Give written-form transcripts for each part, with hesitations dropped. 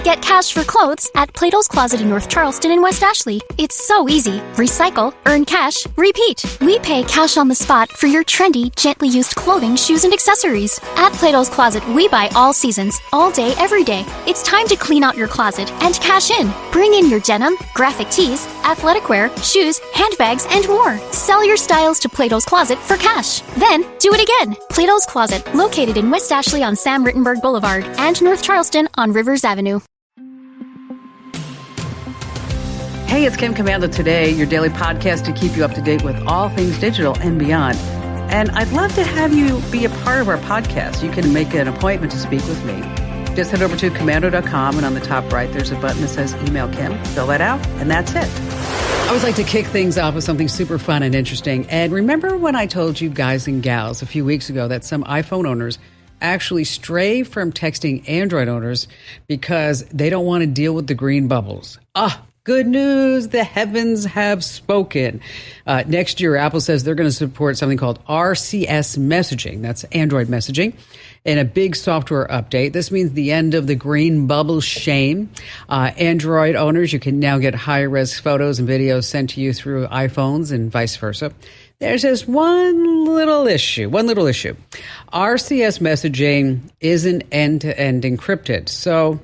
Get cash for clothes at Plato's Closet in North Charleston and West Ashley. It's so easy. Recycle, earn cash, repeat. We pay cash on the spot for your trendy, gently used clothing, shoes, and accessories. At Plato's Closet, we buy all seasons, all day, every day. It's time to clean out your closet and cash in. Bring in your denim, graphic tees, athletic wear, shoes, handbags, and more. Sell your styles to Plato's Closet for cash. Then, do it again. Plato's Closet, located in West Ashley on Sam Rittenberg Boulevard and North Charleston on Rivers Avenue. Hey, it's Kim Commando Today, your daily podcast to keep you up to date with all things digital and beyond. And I'd love to have you be a part of our podcast. You can make an appointment to speak with me. Just head over to commando.com, and on the top right, there's a button that says Email Kim. Fill that out, and that's it. I always like to kick things off with something super fun and interesting. And remember when I told you guys and gals a few weeks ago that some iPhone owners actually stray from texting Android owners because they don't want to deal with the green bubbles? Good news. The heavens have spoken. Next year, Apple says they're going to support something called RCS messaging. That's Android messaging. In a big software update. This means the end of the green bubble shame. Android owners, you can now get high-res photos and videos sent to you through iPhones and vice versa. There's just one little issue. RCS messaging isn't end-to-end encrypted, so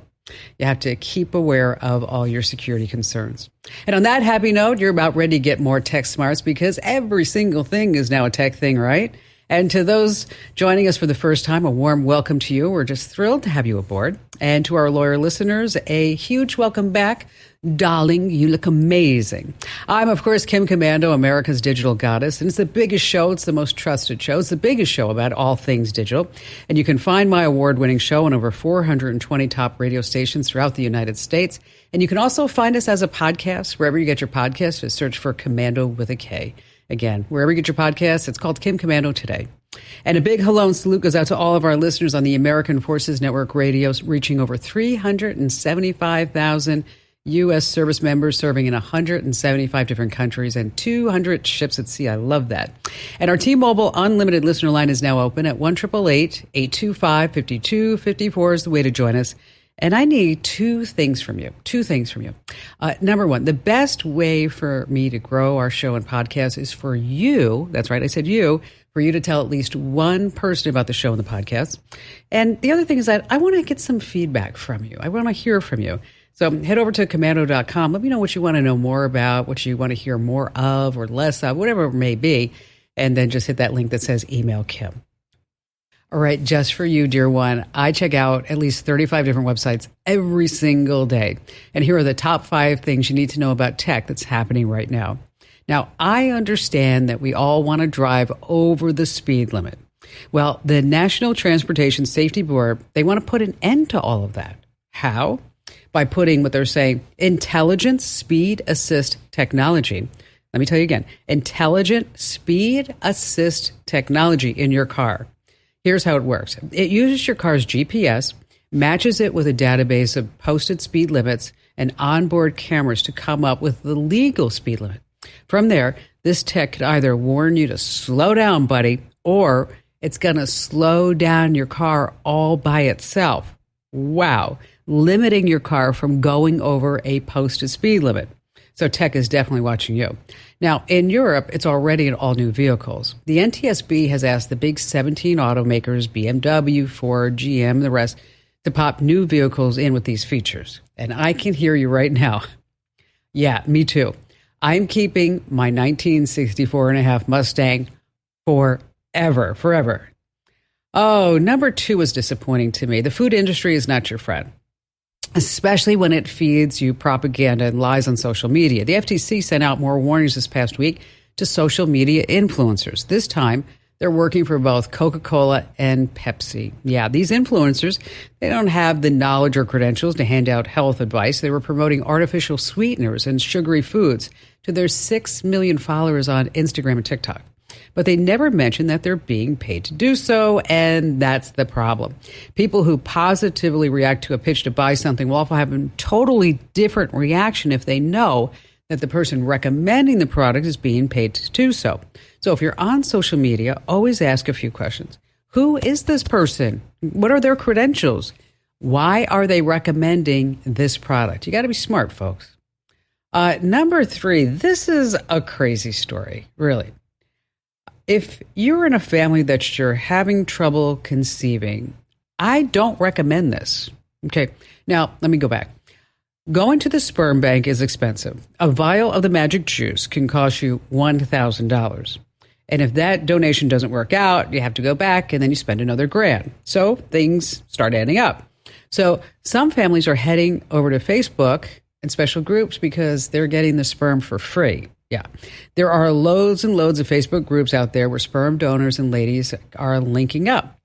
you have to keep aware of all your security concerns. And on that happy note, you're about ready to get more tech smarts because every single thing is now a tech thing, right? And to those joining us for the first time, a warm welcome to you. We're just thrilled to have you aboard. And to our lawyer listeners, a huge welcome back. Darling, you look amazing. I'm, of course, Kim Commando, America's digital goddess. And it's the biggest show. It's the most trusted show. It's the biggest show about all things digital. And you can find my award-winning show on over 420 top radio stations throughout the United States. And you can also find us as a podcast. Wherever you get your podcast, just search for Commando with a K. Again, wherever you get your podcasts, it's called Kim Commando Today. And a big hello and salute goes out to all of our listeners on the American Forces Network Radio, reaching over 375,000 U.S. service members serving in 175 different countries and 200 ships at sea. I love that. And our T-Mobile Unlimited listener line is now open at 1-888-825-5254 is the way to join us. And I need two things from you. Number one, the best way for me to grow our show and podcast is for you, that's right, I said you, for you to tell at least one person about the show and the podcast. And the other thing is that I want to get some feedback from you. I want to hear from you. So head over to commando.com. Let me know what you want to know more about, what you want to hear more of or less of, whatever it may be. And then just hit that link that says Email Kim. All right, just for you, dear one, I check out at least 35 different websites every single day. And here are the top 5 things you need to know about tech that's happening right now. Now, I understand that we all want to drive over the speed limit. Well, the National Transportation Safety Board, they want to put an end to all of that. How? By putting what they're saying, intelligent speed assist technology. Let me tell you again, intelligent speed assist technology in your car. Here's how it works. It uses your car's GPS, matches it with a database of posted speed limits and onboard cameras to come up with the legal speed limit. From there, this tech could either warn you to slow down, buddy, or it's going to slow down your car all by itself. Wow. Limiting your car from going over a posted speed limit. So tech is definitely watching you. Now, in Europe, it's already in all new vehicles. The NTSB has asked the big 17 automakers, BMW, Ford, GM, the rest, to pop new vehicles in with these features. And I can hear you right now. Yeah, me too. I'm keeping my 1964 and a half Mustang forever. Oh, number 2 is disappointing to me. The food industry is not your friend, especially when it feeds you propaganda and lies on social media. The FTC sent out more warnings this past week to social media influencers. This time, they're working for both Coca-Cola and Pepsi. Yeah, these influencers, they don't have the knowledge or credentials to hand out health advice. They were promoting artificial sweeteners and sugary foods to their 6 million followers on Instagram and TikTok. But they never mention that they're being paid to do so, and that's the problem. People who positively react to a pitch to buy something will often have a totally different reaction if they know that the person recommending the product is being paid to do so. So if you're on social media, always ask a few questions. Who is this person? What are their credentials? Why are they recommending this product? You got to be smart, folks. Number 3, this is a crazy story, really. If you're in a family that you're having trouble conceiving, I don't recommend this. Okay, now let me go back. Going to the sperm bank is expensive. A vial of the magic juice can cost you $1,000. And if that donation doesn't work out, you have to go back and then you spend another $1,000. So things start adding up. So some families are heading over to Facebook and special groups because they're getting the sperm for free. Yeah. There are loads and loads of Facebook groups out there where sperm donors and ladies are linking up.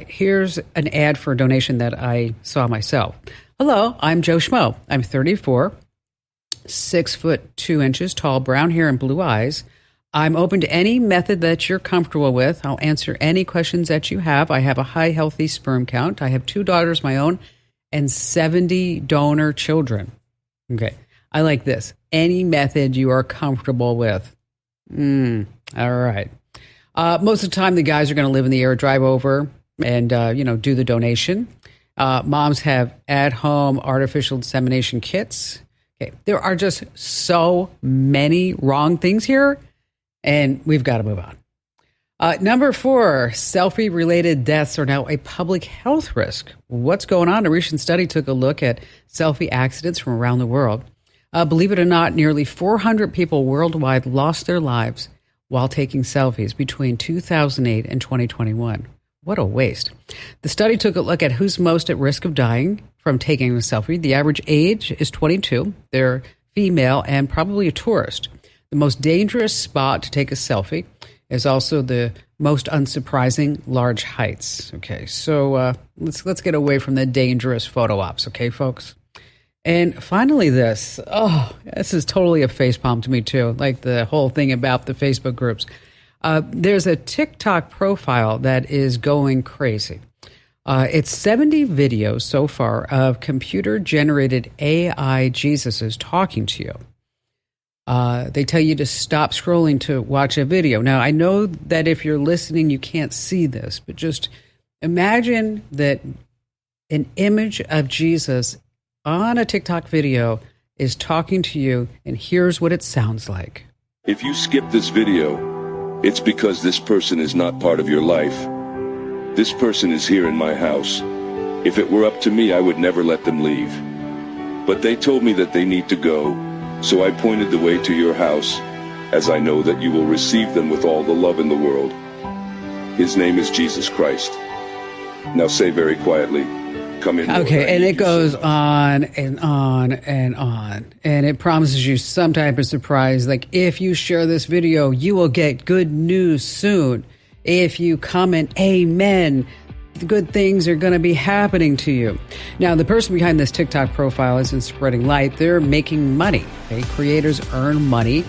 Here's an ad for a donation that I saw myself. Hello, I'm Joe Schmo. I'm 34, 6'2" tall, brown hair and blue eyes. I'm open to any method that you're comfortable with. I'll answer any questions that you have. I have a high, healthy sperm count. I have 2 daughters, my own, and 70 donor children. Okay. I like this. Any method you are comfortable with. All right. Most of the time, the guys are going to live in the area, drive over and, do the donation. Moms have at-home artificial insemination kits. Okay. There are just so many wrong things here, and we've got to move on. Number 4, selfie-related deaths are now a public health risk. What's going on? A recent study took a look at selfie accidents from around the world. Believe it or not, nearly 400 people worldwide lost their lives while taking selfies between 2008 and 2021. What a waste. The study took a look at who's most at risk of dying from taking a selfie. The average age is 22. They're female and probably a tourist. The most dangerous spot to take a selfie is also the most unsurprising large heights. Okay, so let's get away from the dangerous photo ops, okay, folks? And finally this is totally a facepalm to me too, like the whole thing about the Facebook groups. There's a TikTok profile that is going crazy. It's 70 videos so far of computer-generated AI Jesuses talking to you. They tell you to stop scrolling to watch a video. Now, I know that if you're listening, you can't see this, but just imagine that an image of Jesus on a TikTok video is talking to you, and here's what it sounds like. If you skip this video, it's because this person is not part of your life. This person is here in my house. If it were up to me, I would never let them leave. But they told me that they need to go, so I pointed the way to your house, as I know that you will receive them with all the love in the world. His name is Jesus Christ. Now say very quietly, come in. Okay, and it goes on and on and on. And it promises you some type of surprise. Like, if you share this video, you will get good news soon. If you comment, amen, good things are going to be happening to you. Now, the person behind this TikTok profile isn't spreading light. They're making money. Okay? Creators earn money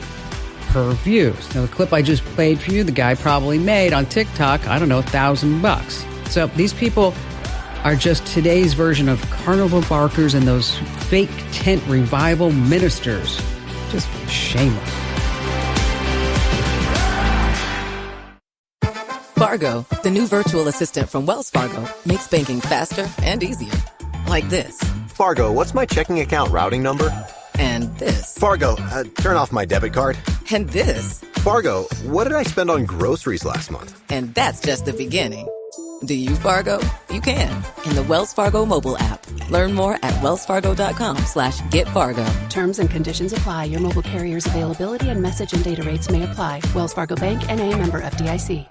per views. Now, the clip I just played for you, the guy probably made on TikTok, I don't know, $1,000. So these people are just today's version of carnival barkers and those fake tent revival ministers. Just shameless. Fargo, the new virtual assistant from Wells Fargo, makes banking faster and easier. Like this. Fargo, what's my checking account routing number? And this. Fargo, turn off my debit card. And this. Fargo, what did I spend on groceries last month? And that's just the beginning. Do you, Fargo? You can in the Wells Fargo mobile app. Learn more at wellsfargo.com/getfargo. Terms and conditions apply. Your mobile carrier's availability and message and data rates may apply. Wells Fargo Bank, N.A., member FDIC.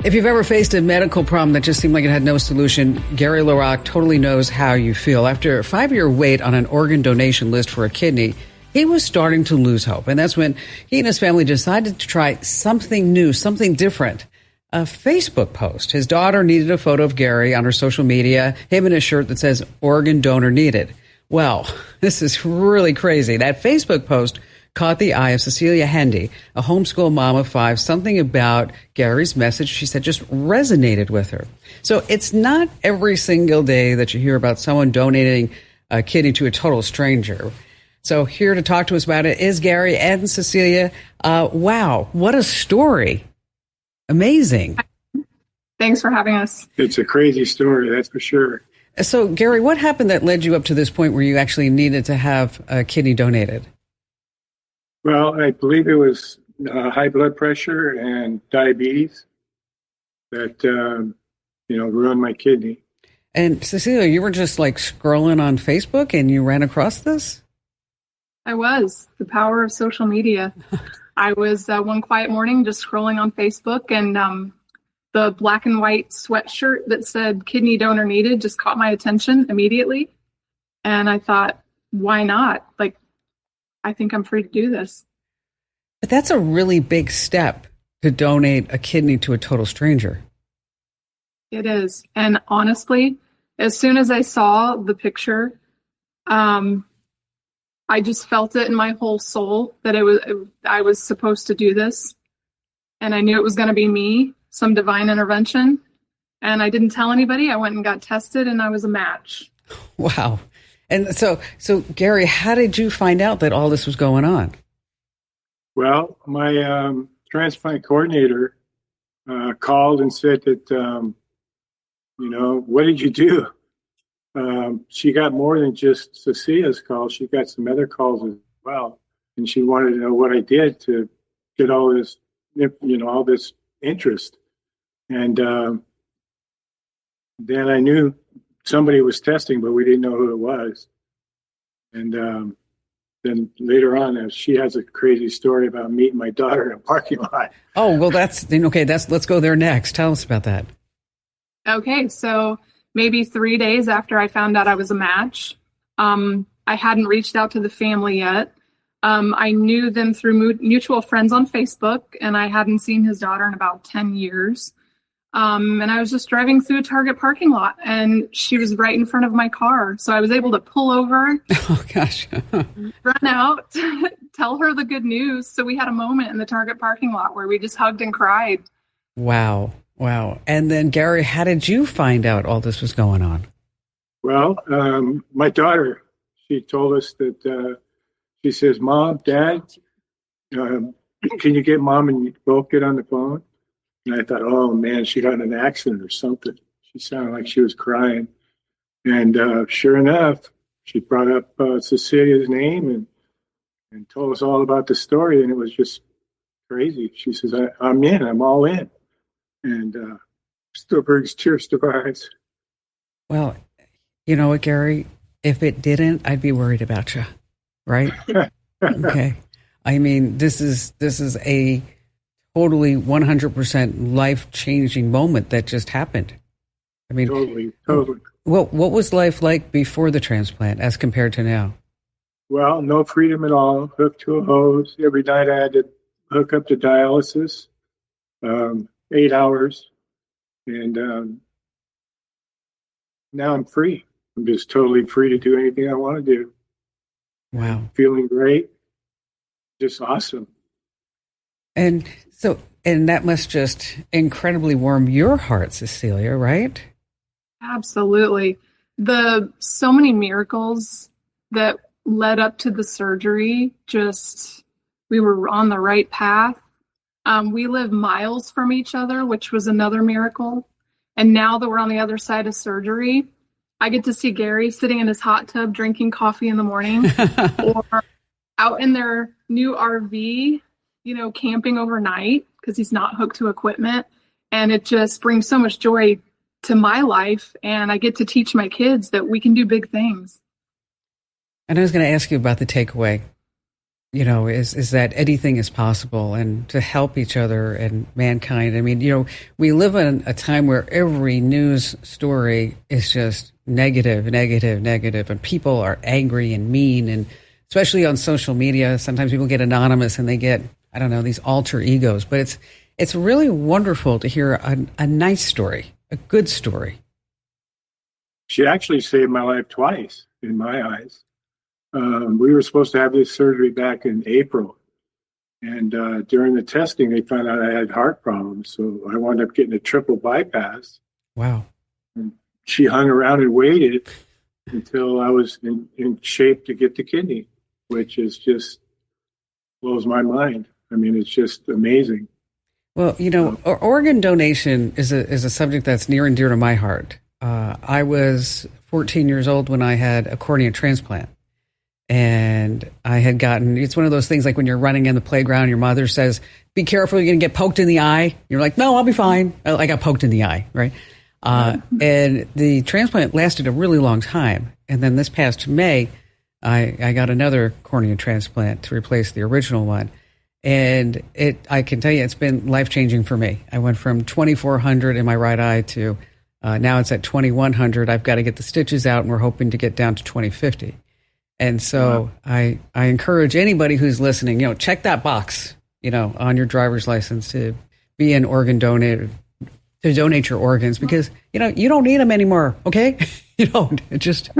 If you've ever faced a medical problem that just seemed like it had no solution, Gary LaRocque totally knows how you feel. After a 5-year wait on an organ donation list for a kidney, he was starting to lose hope. And that's when he and his family decided to try something new, something different. A Facebook post. His daughter needed a photo of Gary on her social media, him in a shirt that says, organ donor needed. Well, this is really crazy. That Facebook post caught the eye of Cecilia Hendy, a homeschool mom of 5. Something about Gary's message, she said, just resonated with her. So it's not every single day that you hear about someone donating a kidney to a total stranger. So here to talk to us about it is Gary and Cecilia. Wow, what a story. Amazing. Thanks for having us. It's a crazy story, that's for sure. So, Gary, what happened that led you up to this point where you actually needed to have a kidney donated? Well, I believe it was high blood pressure and diabetes that, ruined my kidney. And Cecilia, you were just like scrolling on Facebook and you ran across this? I was. The power of social media. I was one quiet morning just scrolling on Facebook, and the black and white sweatshirt that said kidney donor needed just caught my attention immediately. And I thought, why not? Like, I think I'm free to do this. But that's a really big step to donate a kidney to a total stranger. It is. And honestly, as soon as I saw the picture, I just felt it in my whole soul that I was supposed to do this. And I knew it was going to be me, some divine intervention. And I didn't tell anybody. I went and got tested and I was a match. Wow. And so Gary, how did you find out that all this was going on? Well, my transplant coordinator called and said that, what did you do? She got more than just Cecilia's call. She got some other calls as well. And she wanted to know what I did to get all this, all this interest. And then I knew somebody was testing, but we didn't know who it was. And then later on, she has a crazy story about meeting my daughter in a parking lot. Oh, well, let's go there next. Tell us about that. Okay, so maybe 3 days after I found out I was a match, I hadn't reached out to the family yet. I knew them through mutual friends on Facebook, and I hadn't seen his daughter in about 10 years. And I was just driving through a Target parking lot, and she was right in front of my car. So I was able to pull over, oh gosh, run out, tell her the good news. So we had a moment in the Target parking lot where we just hugged and cried. Wow. And then, Gary, how did you find out all this was going on? Well, my daughter, she told us that she says, Mom, Dad, can you get Mom and both get on the phone? And I thought, oh, man, she got in an accident or something. She sounded like she was crying. And sure enough, she brought up Cecilia's name and told us all about the story. And it was just crazy. She says, I'm in. I'm all in. And still brings tears to my eyes. Well, you know what, Gary? If it didn't, I'd be worried about you, right? Okay. I mean, this is a totally 100% life-changing moment that just happened. I mean, totally. Well, what was life like before the transplant as compared to now? Well, no freedom at all. Hooked to a hose. Every night I had to hook up to dialysis, 8 hours. And now I'm free. I'm just totally free to do anything I want to do. Wow. Feeling great. Just awesome. And that must just incredibly warm your heart, Cecilia, right? Absolutely. So many miracles that led up to the surgery, we were on the right path. We live miles from each other, which was another miracle. And now that we're on the other side of surgery, I get to see Gary sitting in his hot tub drinking coffee in the morning or out in their new RV, camping overnight because he's not hooked to equipment. And it just brings so much joy to my life. And I get to teach my kids that we can do big things. And I was going to ask you about the takeaway, is that anything is possible and to help each other and mankind. I mean, we live in a time where every news story is just negative, and people are angry and mean, and especially on social media. Sometimes people get anonymous and they get, these alter egos, but it's really wonderful to hear a nice story, a good story. She actually saved my life twice in my eyes. We were supposed to have this surgery back in April. And during the testing, they found out I had heart problems. So I wound up getting a triple bypass. Wow. And she hung around and waited until I was in shape to get the kidney, which is just blows my mind. I mean, it's just amazing. Well, organ donation is a subject that's near and dear to my heart. I was 14 years old when I had a cornea transplant. And I had it's one of those things like when you're running in the playground, your mother says, be careful, you're going to get poked in the eye. You're like, no, I'll be fine. I got poked in the eye, right? And the transplant lasted a really long time. And then this past May, I got another cornea transplant to replace the original one. And I can tell you, it's been life-changing for me. I went from 2,400 in my right eye to now it's at 2,100. I've got to get the stitches out, and we're hoping to get down to 2,050. And so I encourage anybody who's listening, check that box, on your driver's license to be an organ donator, to donate your organs, because, you don't need them anymore. Okay. You don't. It just.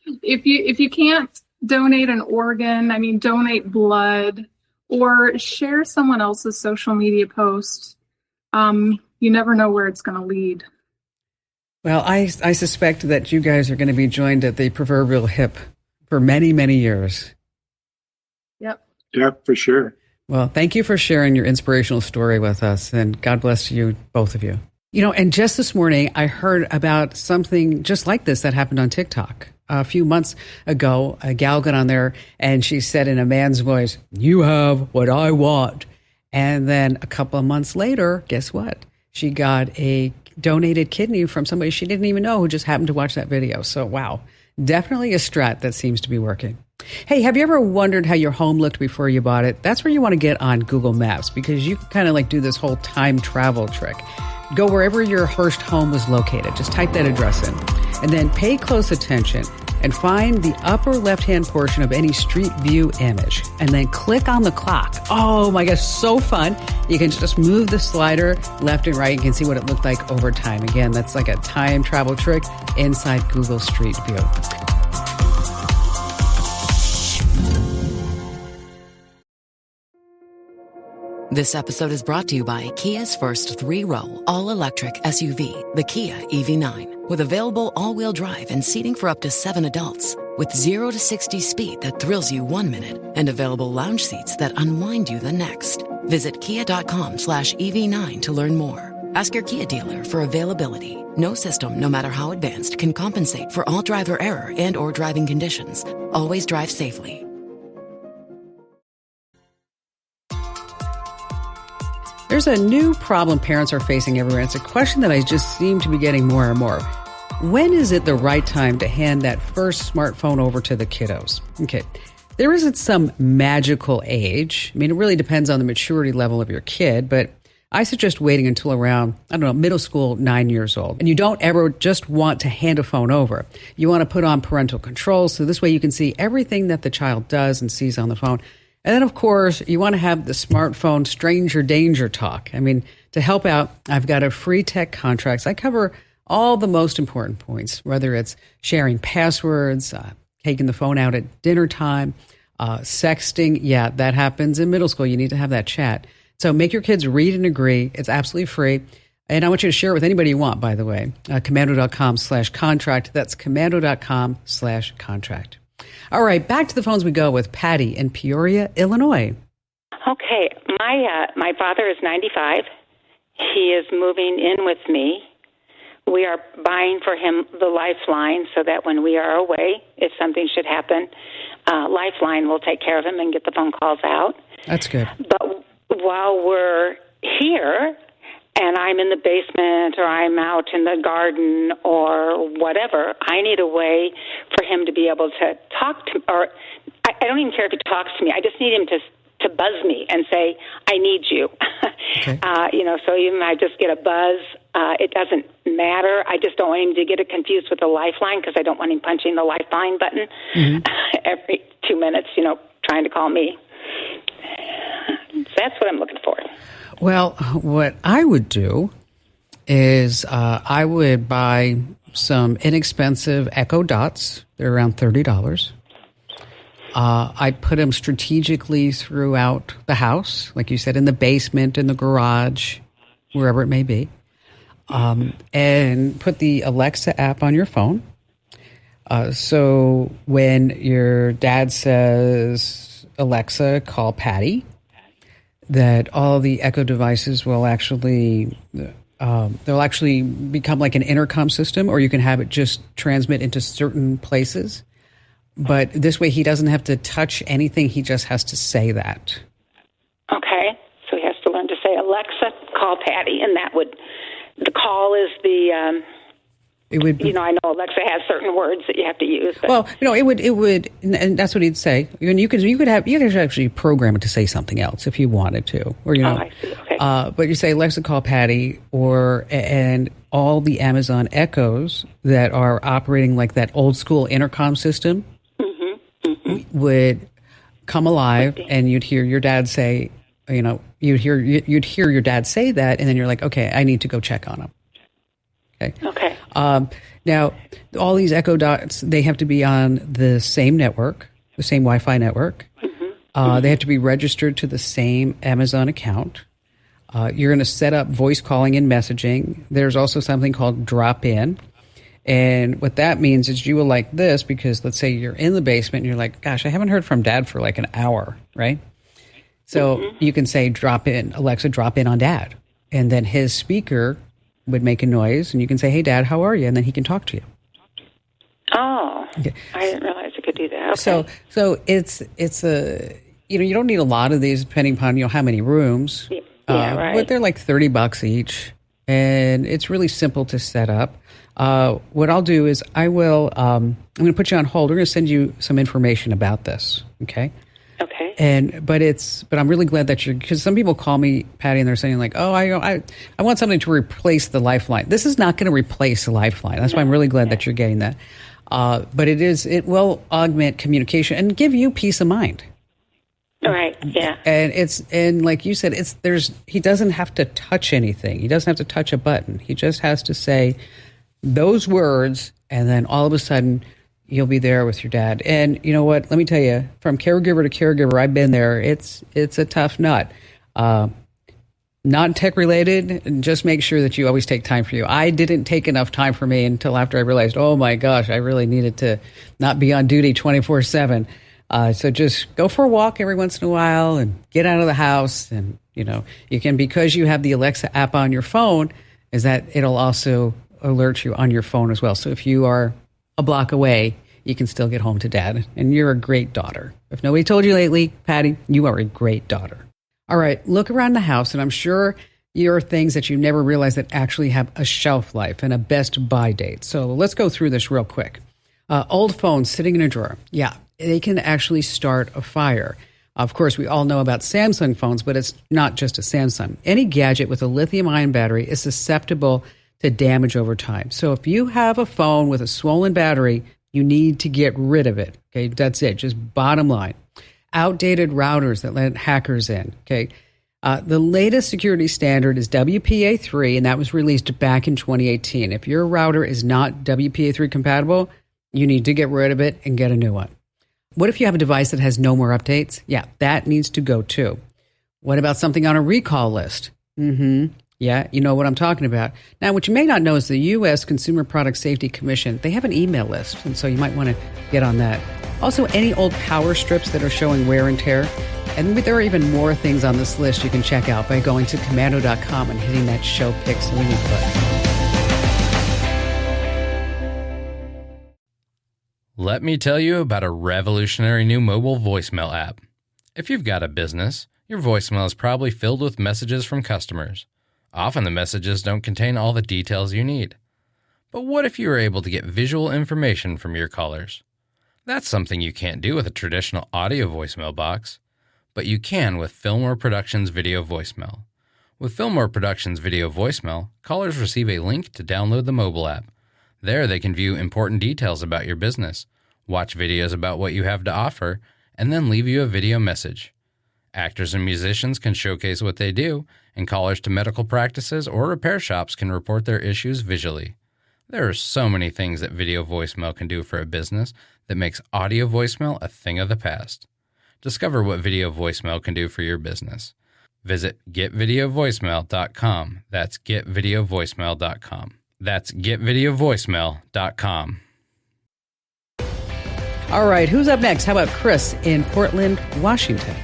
If you can't donate an organ, donate blood or share someone else's social media post. You never know where it's going to lead. Well, I suspect that you guys are going to be joined at the proverbial hip for many, many years. Yep, for sure. Well, thank you for sharing your inspirational story with us, and God bless you, both of you. And just this morning, I heard about something just like this that happened on TikTok. A few months ago, a gal got on there, and she said in a man's voice, "You have what I want." And then a couple of months later, guess what? She got a donated kidney from somebody she didn't even know who just happened to watch that video. So, wow, definitely a strat that seems to be working. Hey, have you ever wondered how your home looked before you bought it? That's where you want to get on Google Maps, because you can kind of do this whole time travel trick. Go wherever your first home was located. Just type that address in and then pay close attention and find the upper left-hand portion of any street view image and then click on the clock. Oh my gosh, so fun. You can just move the slider left and right. You can see what it looked like over time. Again, that's like a time travel trick inside Google Street View. This episode is brought to you by Kia's first 3-row, all-electric SUV, the Kia EV9, with available all-wheel drive and seating for up to 7 adults, with 0 to 60 speed that thrills you 1 minute, and available lounge seats that unwind you the next. Visit kia.com/EV9 to learn more. Ask your Kia dealer for availability. No system, no matter how advanced, can compensate for all driver error and or driving conditions. Always drive safely. There's a new problem parents are facing everywhere. It's a question that I just seem to be getting more and more. When is it the right time to hand that first smartphone over to the kiddos? Okay, there isn't some magical age. It really depends on the maturity level of your kid, but I suggest waiting until around, middle school, 9 years old. And you don't ever just want to hand a phone over. You want to put on parental controls, so this way you can see everything that the child does and sees on the phone. And then, of course, you want to have the smartphone stranger danger talk. To help out, I've got a free tech contracts. I cover all the most important points, whether it's sharing passwords, taking the phone out at dinner time, sexting. Yeah, that happens in middle school. You need to have that chat. So make your kids read and agree. It's absolutely free. And I want you to share it with anybody you want, by the way. Commando.com/contract. That's commando.com/contract. All right, back to the phones we go with Patty in Peoria, Illinois. Okay, my father is 95. He is moving in with me. We are buying for him the Lifeline so that when we are away, if something should happen, Lifeline will take care of him and get the phone calls out. That's good. But while we're here and I'm in the basement or I'm out in the garden or whatever, I need a way for him to be able to talk to, or I don't even care if he talks to me. I just need him to buzz me and say, I need you. Okay. So even I just get a buzz, it doesn't matter. I just don't want him to get it confused with the Lifeline because I don't want him punching the Lifeline button every 2 minutes, trying to call me. So that's what I'm looking for. Well, what I would do is I would buy some inexpensive Echo Dots. They're around $30. I'd put them strategically throughout the house, like you said, in the basement, in the garage, wherever it may be, and put the Alexa app on your phone. So when your dad says, Alexa, call Patty, that all the Echo devices will actually they'll actually become like an intercom system, or you can have it just transmit into certain places. But this way, he doesn't have to touch anything. He just has to say that. Okay. So he has to learn to say, Alexa, call Patty. And the call is the... It would be, I know Alexa has certain words that you have to use. But. Well, it would, and that's what he'd say. And you could actually program it to say something else if you wanted to, or I see. Okay. But you say Alexa, call Patty, and all the Amazon Echoes that are operating like that old school intercom system would come alive, and you'd hear your dad say, you'd hear your dad say that, and then you're like, okay, I need to go check on him. Okay. Now, all these Echo Dots, they have to be on the same network, the same Wi-Fi network. They have to be registered to the same Amazon account. You're going to set up voice calling and messaging. There's also something called drop-in. And what that means is you will like this because let's say you're in the basement and you're like, gosh, I haven't heard from Dad for like an hour, right? So you can say, drop in, Alexa, drop in on Dad. And then his speaker would make a noise, and you can say, "Hey, Dad, how are you?" And then he can talk to you. Oh, okay. I didn't realize you could do that. Okay. So it's a you don't need a lot of these, depending upon how many rooms. Yeah, right. But they're like $30 each, and it's really simple to set up. What I'll do is I'm going to put you on hold. We're going to send you some information about this. Okay. Okay. But I'm really glad that because some people call me, Patty, and they're saying like, oh, I want something to replace the Lifeline. This is not going to replace the Lifeline. That's why I'm really glad that you're getting that. But it will augment communication and give you peace of mind. All right. Yeah. And like you said, he doesn't have to touch anything. He doesn't have to touch a button. He just has to say those words, and then all of a sudden you'll be there with your dad. And you know what? Let me tell you, from caregiver to caregiver, I've been there. It's a tough nut. Not tech related, and just make sure that you always take time for you. I didn't take enough time for me until after I realized, oh my gosh, I really needed to not be on duty 24/7. So just go for a walk every once in a while and get out of the house. And, you can, because you have the Alexa app on your phone, is that it'll also alert you on your phone as well. So if you are a block away, you can still get home to Dad. And you're a great daughter. If nobody told you lately, Patty, you are a great daughter. All right, look around the house, and I'm sure there are things that you never realized that actually have a shelf life and a best buy date. So let's go through this real quick. Old phones sitting in a drawer. Yeah, they can actually start a fire. Of course, we all know about Samsung phones, but it's not just a Samsung. Any gadget with a lithium-ion battery is susceptible to damage over time. So if you have a phone with a swollen battery, you need to get rid of it. Okay, that's it. Just bottom line. Outdated routers that let hackers in. Okay, the latest security standard is WPA3, and that was released back in 2018. If your router is not WPA3 compatible, you need to get rid of it and get a new one. What if you have a device that has no more updates? Yeah, that needs to go too. What about something on a recall list? Yeah, you know what I'm talking about. Now, what you may not know is the U.S. Consumer Product Safety Commission, they have an email list, and so you might want to get on that. Also, any old power strips that are showing wear and tear. And there are even more things on this list you can check out by going to commando.com and hitting that Show Picks link button. Let me tell you about a revolutionary new mobile voicemail app. If you've got a business, your voicemail is probably filled with messages from customers. Often the messages don't contain all the details you need. But what if you were able to get visual information from your callers? That's something you can't do with a traditional audio voicemail box, but you can with Fillmore Productions Video Voicemail. With Fillmore Productions Video Voicemail, callers receive a link to download the mobile app. There they can view important details about your business, watch videos about what you have to offer, and then leave you a video message. Actors and musicians can showcase what they do, and callers to medical practices or repair shops can report their issues visually. There are so many things that video voicemail can do for a business that makes audio voicemail a thing of the past. Discover what video voicemail can do for your business. Visit getvideovoicemail.com. That's getvideovoicemail.com. That's getvideovoicemail.com. All right, who's up next? How about Chris in Portland, Washington?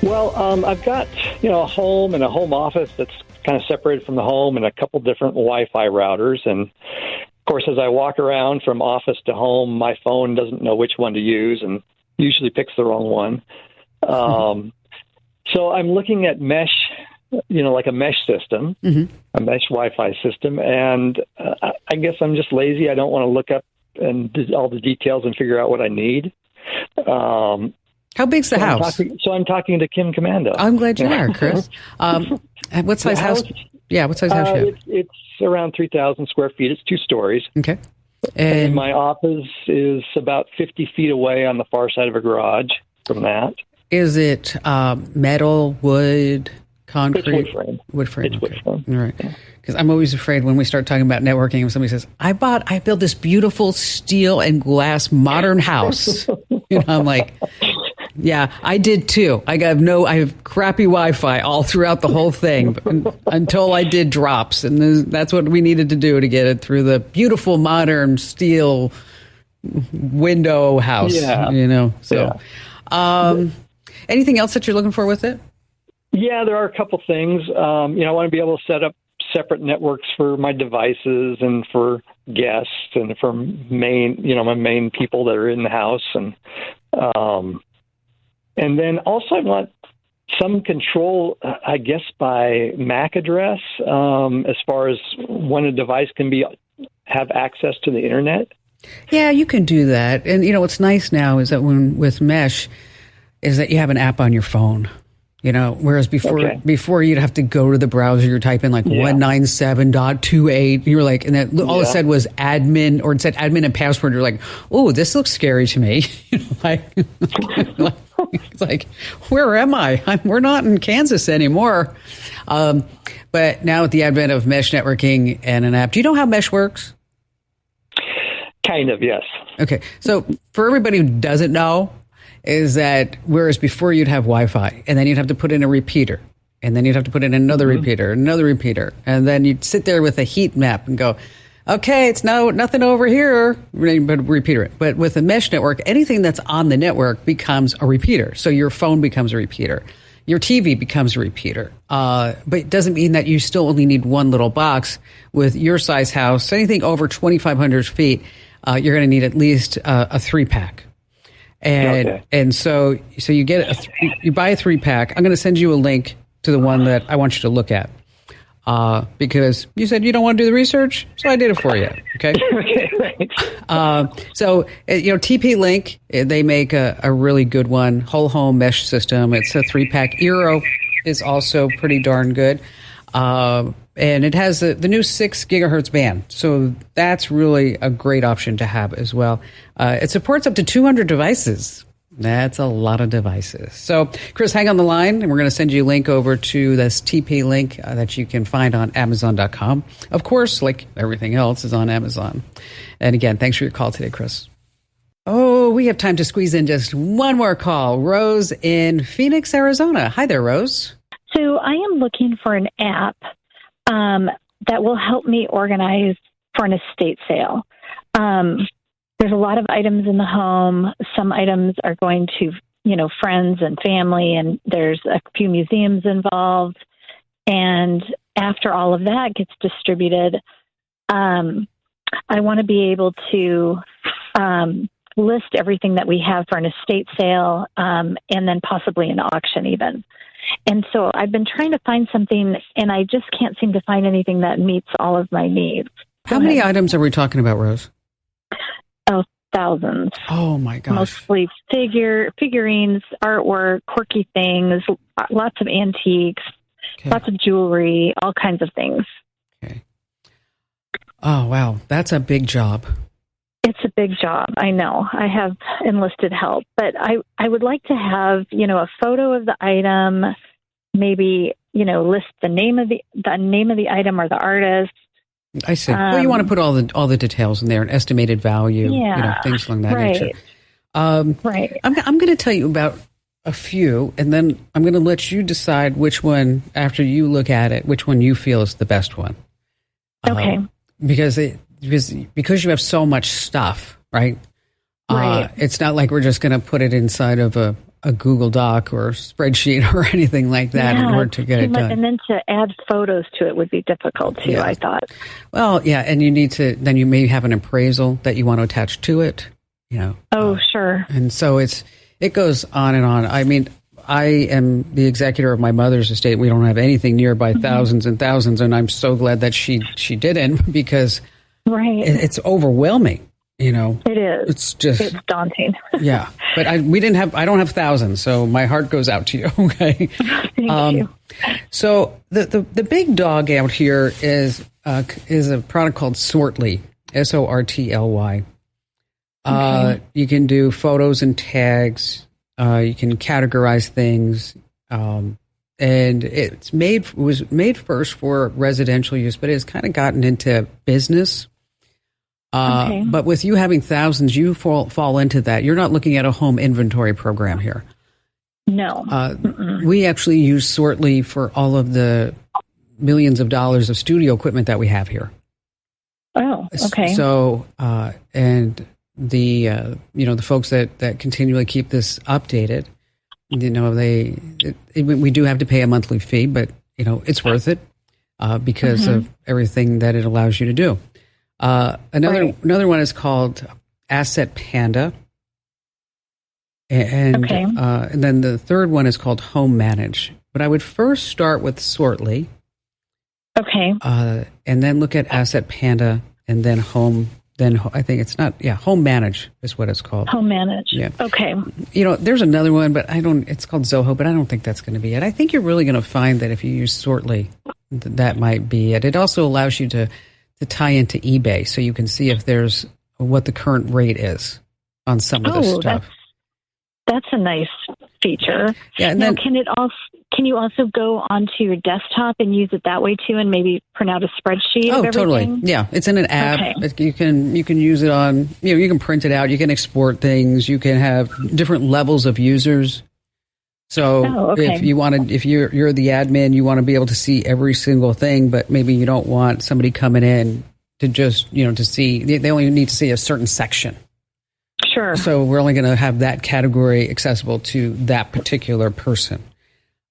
Well, I've got, a home and a home office that's kind of separated from the home and a couple different Wi-Fi routers. And, of course, as I walk around from office to home, my phone doesn't know which one to use and usually picks the wrong one. So I'm looking at mesh, like a mesh system, a mesh Wi-Fi system. And I guess I'm just lazy. I don't want to look up and do all the details and figure out what I need. How big's the house? I'm talking to Kim Commando. I'm glad you are, Chris. What size house? Yeah, what size house you have? It's around 3,000 square feet. It's 2 stories. Okay. And my office is about 50 feet away on the far side of a garage from that. Is it metal, wood, concrete? It's wood frame. Wood frame. It's wood frame. All right. Because I'm always afraid when we start talking about networking and somebody says, I built this beautiful steel and glass modern house. I'm like, yeah, I did too. I have crappy Wi-Fi all throughout the whole thing until I did drops. And that's what we needed to do to get it through the beautiful modern steel window house, So, anything else that you're looking for with it? Yeah, there are a couple things. I want to be able to set up separate networks for my devices and for guests and for my main people that are in the house. And then also I want some control, I guess, by MAC address as far as when a device can have access to the internet. Yeah, you can do that. And, what's nice now is that with Mesh is that you have an app on your phone. Whereas before you'd have to go to the browser, you're typing like 197.28. You were like, and that all it said was admin, or it said admin and password. You're like, oh, this looks scary to me. It's like, where am I? We're not in Kansas anymore. But now with the advent of mesh networking and an app, do you know how Mesh works? Kind of, yes. Okay. So for everybody who doesn't know, is that whereas before you'd have Wi-Fi and then you'd have to put in a repeater and then you'd have to put in another repeater, and then you'd sit there with a heat map and go, okay, it's nothing over here, but repeater it. But with a mesh network, anything that's on the network becomes a repeater. So your phone becomes a repeater. Your TV becomes a repeater. But it doesn't mean that you still only need one little box. With your size house, anything over 2,500 feet, you're going to need at least a 3-pack. And so you get you buy a 3-pack. I'm going to send you a link to the one that I want you to look at because you said you don't want to do the research, so I did it for you. Okay. So TP-Link, they make a really good one, whole home mesh system. It's a 3-pack. Eero is also pretty darn good. And it has the new 6 gigahertz band. So that's really a great option to have as well. It supports up to 200 devices. That's a lot of devices. So, Chris, hang on the line, and we're going to send you a link over to this TP link that you can find on Amazon.com. Of course, like everything else, is on Amazon. And again, thanks for your call today, Chris. Oh, we have time to squeeze in just one more call. Rose in Phoenix, Arizona. Hi there, Rose. So I am looking for an app that will help me organize for an estate sale. There's a lot of items in the home. Some items are going to, friends and family, and there's a few museums involved. And after all of that gets distributed, I want to be able to list everything that we have for an estate sale and then possibly an auction even. And so I've been trying to find something, and I just can't seem to find anything that meets all of my needs. How many items are we talking about, Rose? Oh, thousands. Oh, my gosh. Mostly figurines, artwork, quirky things, lots of antiques, lots of jewelry, all kinds of things. Okay. Oh, wow. That's a big job. It's a big job. I know. I have enlisted help, but I would like to have, a photo of the item, maybe, list the name of the item or the artist. I see. Well, you want to put all the details in there, an estimated value, things along that nature. Right. I'm going to tell you about a few, and then I'm going to let you decide which one, after you look at it, which one you feel is the best one. Okay. Because you have so much stuff, right? Right. It's not like we're just going to put it inside of a a Google Doc or spreadsheet or anything like that in order to get it done. And then to add photos to it would be difficult too, I thought. Well, yeah, and you need to, then you may have an appraisal that you want to attach to it, Oh, sure. And so it goes on and on. I mean, I am the executor of my mother's estate. We don't have anything nearby thousands and thousands, and I'm so glad that she didn't, because it's overwhelming. It is. It's daunting. Yeah, but I don't have thousands, so my heart goes out to you. Okay. Thank you. So the big dog out here is a product called Sortly, Sortly. You can do photos and tags. You can categorize things, and it was made first for residential use, but it's kind of gotten into business. But with you having thousands, you fall into that. You're not looking at a home inventory program here. No. We actually use Sortly for all of the millions of dollars of studio equipment that we have here. Oh, okay. So, and the folks that continually keep this updated, we do have to pay a monthly fee, but it's worth it because of everything that it allows you to do. Another one is called Asset Panda, and then the third one is called Home Manage. But I would first start with Sortly, and then look at Asset Panda, and then Home. Then I think Home Manage is what it's called. Home Manage. Yeah. Okay. There's another one, but it's called Zoho, but I don't think that's going to be it. I think you're really going to find that if you use Sortly, that might be it. It also allows you to tie into eBay, so you can see if there's what the current rate is on some of this stuff. That's a nice feature. Yeah, and now, then, can you also go onto your desktop and use it that way too, and maybe print out a spreadsheet of everything? Totally. Yeah, it's in an app. Okay. You can use it on. You can print it out. You can export things. You can have different levels of users. So if you're the admin, you want to be able to see every single thing, but maybe you don't want somebody coming in to just to see. They only need to see a certain section. Sure. So we're only going to have that category accessible to that particular person.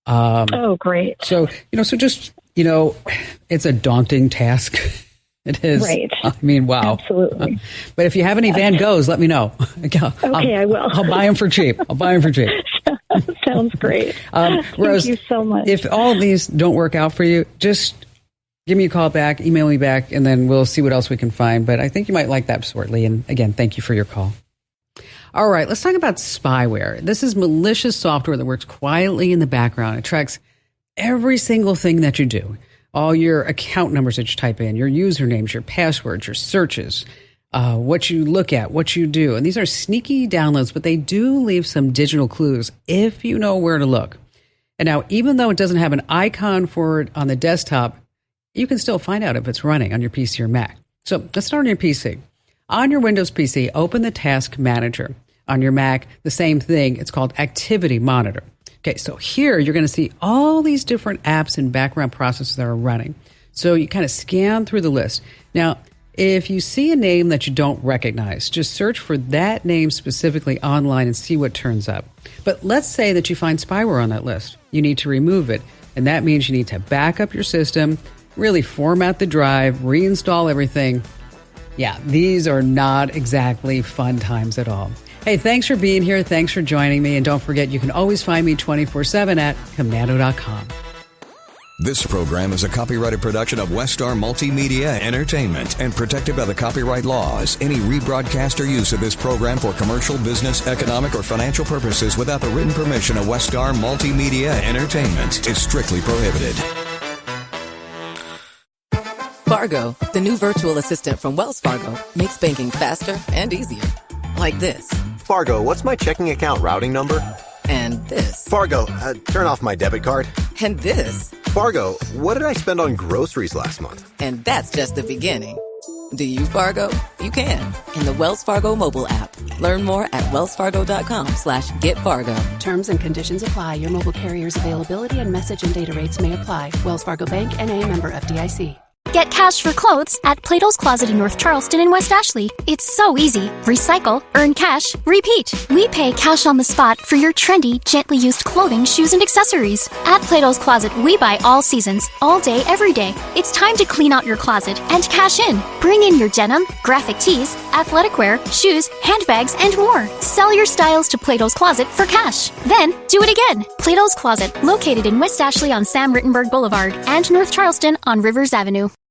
Great. So, so just, it's a daunting task. It is. Right. I mean, wow. Absolutely. But if you have any Van Goghs, let me know. I will. I'll buy them for cheap. Sounds great. Rose, thank you so much. If all of these don't work out for you, just give me a call back, email me back, and then we'll see what else we can find. But I think you might like that Sortly. And again, thank you for your call. All right, let's talk about spyware. This is malicious software that works quietly in the background. It tracks every single thing that you do, all your account numbers that you type in, your usernames, your passwords, your searches, what you look at, what you do. And these are sneaky downloads, but they do leave some digital clues if you know where to look. And now, even though it doesn't have an icon for it on the desktop, you can still find out if it's running on your PC or Mac. So let's start on your PC. On your Windows PC, open the Task Manager. On your Mac, the same thing. It's called Activity Monitor. Okay, so here you're going to see all these different apps and background processes that are running. So you kind of scan through the list. Now, if you see a name that you don't recognize, just search for that name specifically online and see what turns up. But let's say that you find spyware on that list. You need to remove it, and that means you need to back up your system, really format the drive, reinstall everything. Yeah, these are not exactly fun times at all. Hey, thanks for being here. Thanks for joining me. And don't forget, you can always find me 24/7 at Komando.com. This program is a copyrighted production of Westar Multimedia Entertainment and protected by the copyright laws. Any rebroadcast or use of this program for commercial, business, economic, or financial purposes without the written permission of Westar Multimedia Entertainment is strictly prohibited. Fargo, the new virtual assistant from Wells Fargo, makes banking faster and easier. Like this. Fargo, what's my checking account routing number? And this. Fargo, turn off my debit card. And this. Fargo, what did I spend on groceries last month? And that's just the beginning. Do you, Fargo? You can. In the Wells Fargo mobile app. Learn more at wellsfargo.com/getfargo. Terms and conditions apply. Your mobile carrier's availability and message and data rates may apply. Wells Fargo Bank, N.A., member FDIC. Get cash for clothes at Plato's Closet in North Charleston and West Ashley. It's so easy. Recycle, earn cash, repeat. We pay cash on the spot for your trendy, gently used clothing, shoes, and accessories. At Plato's Closet, we buy all seasons, all day, every day. It's time to clean out your closet and cash in. Bring in your denim, graphic tees, athletic wear, shoes, handbags, and more. Sell your styles to Plato's Closet for cash. Then, do it again. Plato's Closet, located in West Ashley on Sam Rittenberg Boulevard and North Charleston on Rivers Avenue.